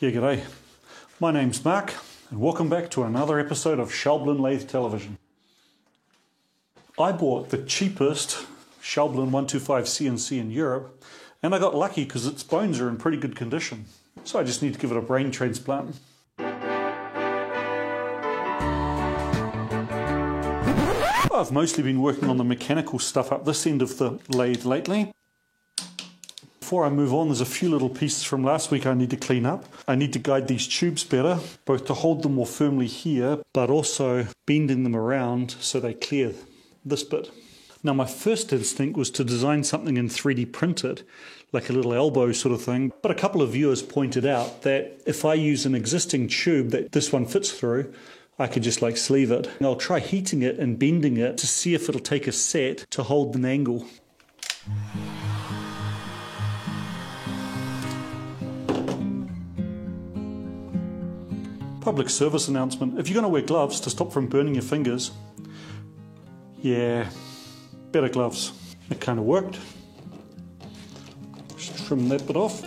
Yeah, g'day. My name's Mark, and welcome back to another episode of Schalblin Lathe Television. I bought the cheapest Schalblin 125 CNC in Europe, and I got lucky because its bones are in pretty good condition. So I just need to give it a brain transplant. I've mostly been working on the mechanical stuff up this end of the lathe lately. Before I move on, there's a few little pieces from last week I need to clean up. I need to guide these tubes better, both to hold them more firmly here, but also bending them around so they clear this bit. Now, my first instinct was to design something and 3D print it, like a little elbow sort of thing. But a couple of viewers pointed out that if I use an existing tube that this one fits through, I could just like sleeve it. And I'll try heating it and bending it to see if it'll take a set to hold an angle. Public service announcement. If you're going to wear gloves to stop from burning your fingers, yeah, better gloves. It kind of worked. Just trim that bit off.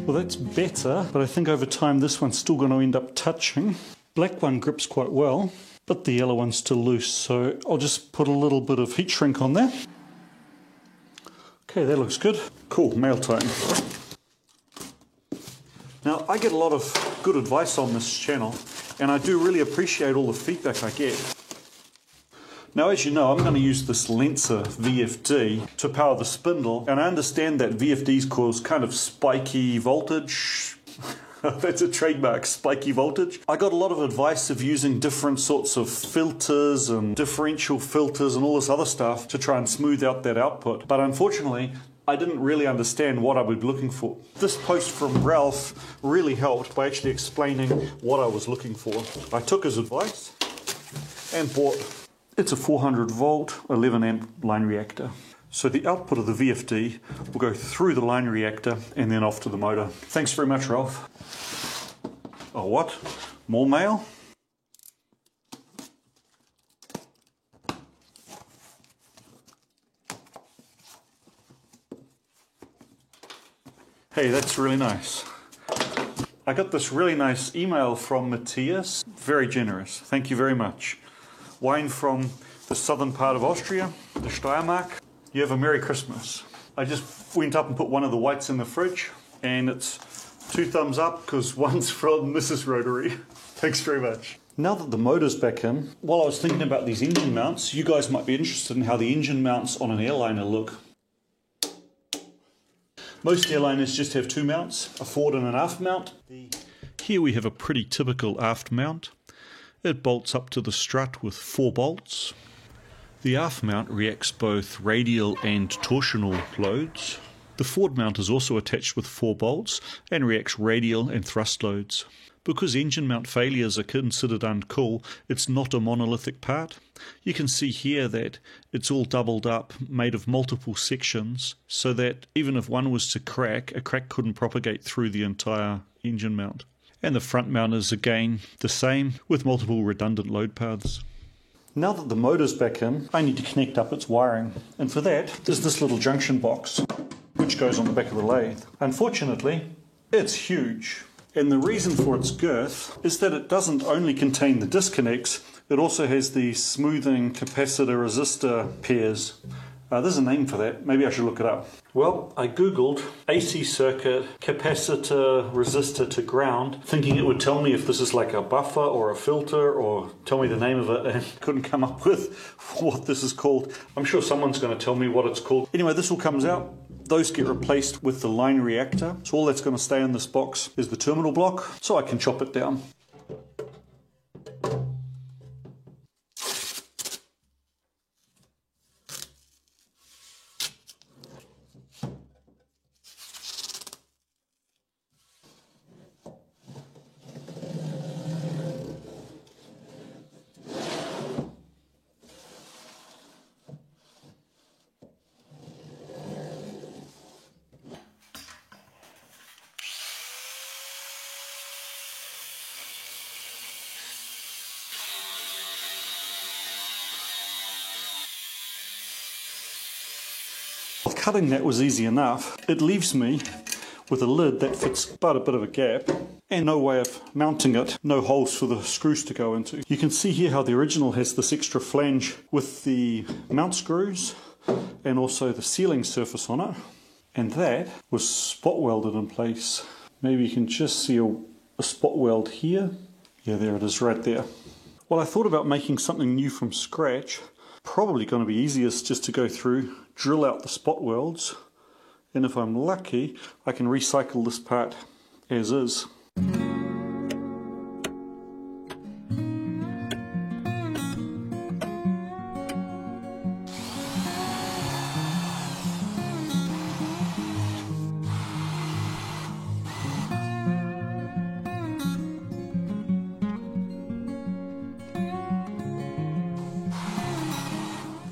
Well, that's better, but I think over time this one's still going to end up touching. Black one grips quite well, but the yellow one's still loose, so I'll just put a little bit of heat shrink on there. Okay, that looks good. Cool, mail time. Now, I get a lot of good advice on this channel, and I do really appreciate all the feedback I get. Now, as you know, I'm going to use this Lenser VFD to power the spindle, and I understand that VFDs cause kind of spiky voltage. That's a trademark, spiky voltage. I got a lot of advice of using different sorts of filters and differential filters and all this other stuff to try and smooth out that output. But unfortunately, I didn't really understand what I would be looking for. This post from Ralph really helped by actually explaining what I was looking for. I took his advice and bought... It's a 400 volt, 11 amp line reactor. So the output of the VFD will go through the line reactor and then off to the motor. Thanks very much, Ralph. Oh, what? More mail? Hey, that's really nice. I got this really nice email from Matthias. Very generous. Thank you very much. Wine from the southern part of Austria, the Steiermark. You have a Merry Christmas. I just went up and put one of the whites in the fridge, and it's 2 thumbs up because one's from Mrs. Rotary. Thanks very much. Now that the motor's back in, while I was thinking about these engine mounts, you guys might be interested in how the engine mounts on an airliner look. Most airliners just have 2 mounts, a forward and an aft mount. Here we have a pretty typical aft mount. It bolts up to the strut with 4 bolts. The aft mount reacts both radial and torsional loads. The forward mount is also attached with 4 bolts and reacts radial and thrust loads. Because engine mount failures are considered uncool, it's not a monolithic part. You can see here that it's all doubled up, made of multiple sections, so that even if one was to crack, a crack couldn't propagate through the entire engine mount. And the front mount is again the same, with multiple redundant load paths. Now that the motor's back in, I need to connect up its wiring. And for that, there's this little junction box, which goes on the back of the lathe. Unfortunately, it's huge. And the reason for its girth is that it doesn't only contain the disconnects, it also has the smoothing capacitor-resistor pairs. There's a name for that. Maybe I should look it up. Well, I googled AC circuit capacitor resistor to ground, thinking it would tell me if this is like a buffer or a filter or tell me the name of it, and couldn't come up with what this is called. I'm sure someone's going to tell me what it's called. Anyway, this all comes out. Those get replaced with the line reactor. So all that's going to stay in this box is the terminal block, so I can chop it down. cutting that was easy enough. It leaves me with a lid that fits about a bit of a gap and no way of mounting it, no holes for the screws to go into. You can see here how the original has this extra flange with the mount screws and also the sealing surface on it, and that was spot welded in place. Maybe you can just see a spot weld here. Yeah, there it is right there. Well, I thought about making something new from scratch. Probably going to be easiest just to go through, drill out the spot welds, and if I'm lucky I can recycle this part as is.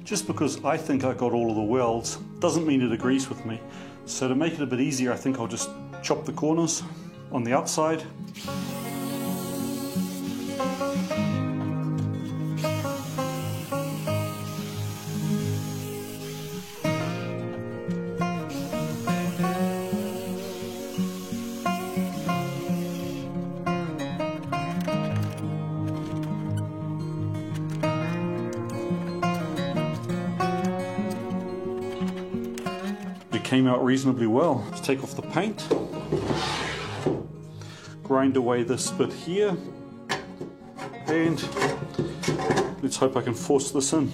Just because I think I got all of the welds doesn't mean it agrees with me. So to make it a bit easier, I think I'll just chop the corners on the outside. Came out reasonably well. Let's take off the paint, grind away this bit here, and let's hope I can force this in.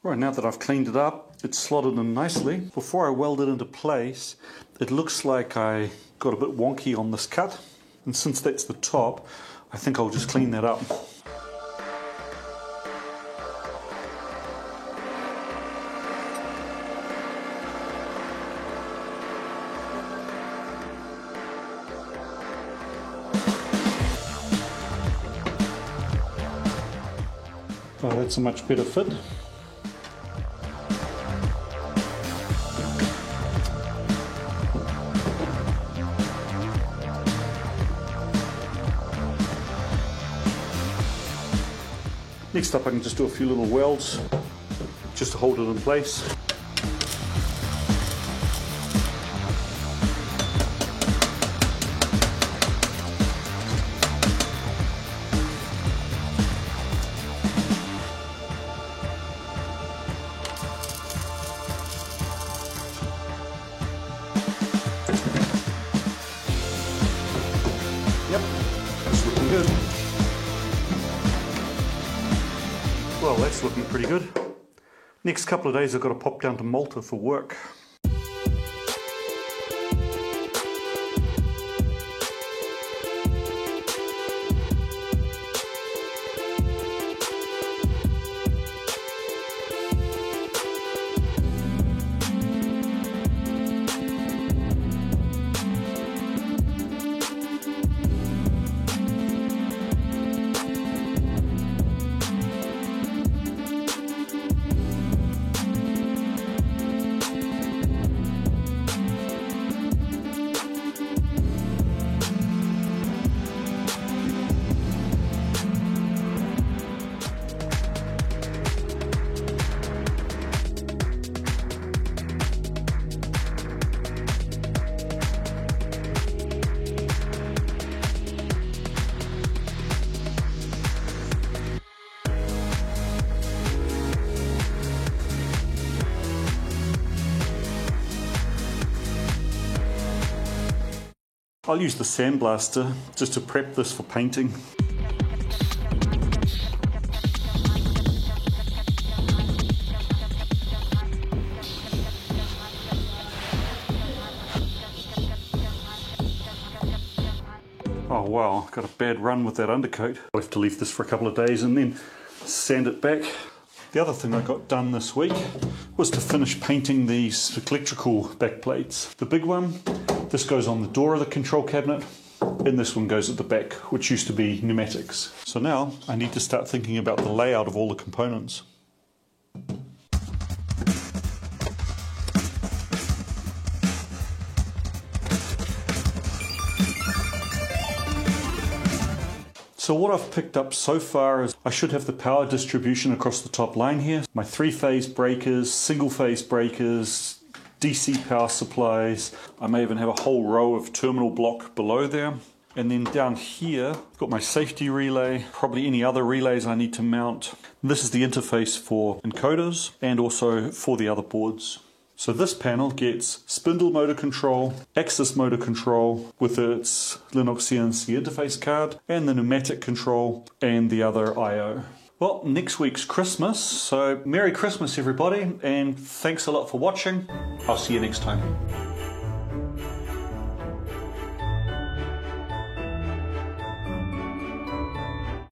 Right, now that I've cleaned it up, it's slotted in nicely. Before I weld it into place, it looks like I got a bit wonky on this cut, and since that's the top, I think I'll just clean that up. Oh, that's a much better fit. Next up I can just do a few little welds just to hold it in place. Yep, that's looking good. Well, that's looking pretty good. Next couple of days I've got to pop down to Malta for work. I'll use the sandblaster just to prep this for painting. Oh wow, got a bad run with that undercoat. I'll have to leave this for a couple of days and then sand it back. The other thing I got done this week was to finish painting these electrical backplates. The big one, this goes on the door of the control cabinet, and this one goes at the back, which used to be pneumatics. So now I need to start thinking about the layout of all the components. So what I've picked up so far is I should have the power distribution across the top line here. My 3-phase breakers, single-phase breakers, DC power supplies. I may even have a whole row of terminal block below there. And then down here, I've got my safety relay, probably any other relays I need to mount. This is the interface for encoders and also for the other boards. So this panel gets spindle motor control, axis motor control with its Linux CNC interface card, and the pneumatic control and the other I/O. Well, next week's Christmas, so Merry Christmas everybody, and thanks a lot for watching. I'll see you next time.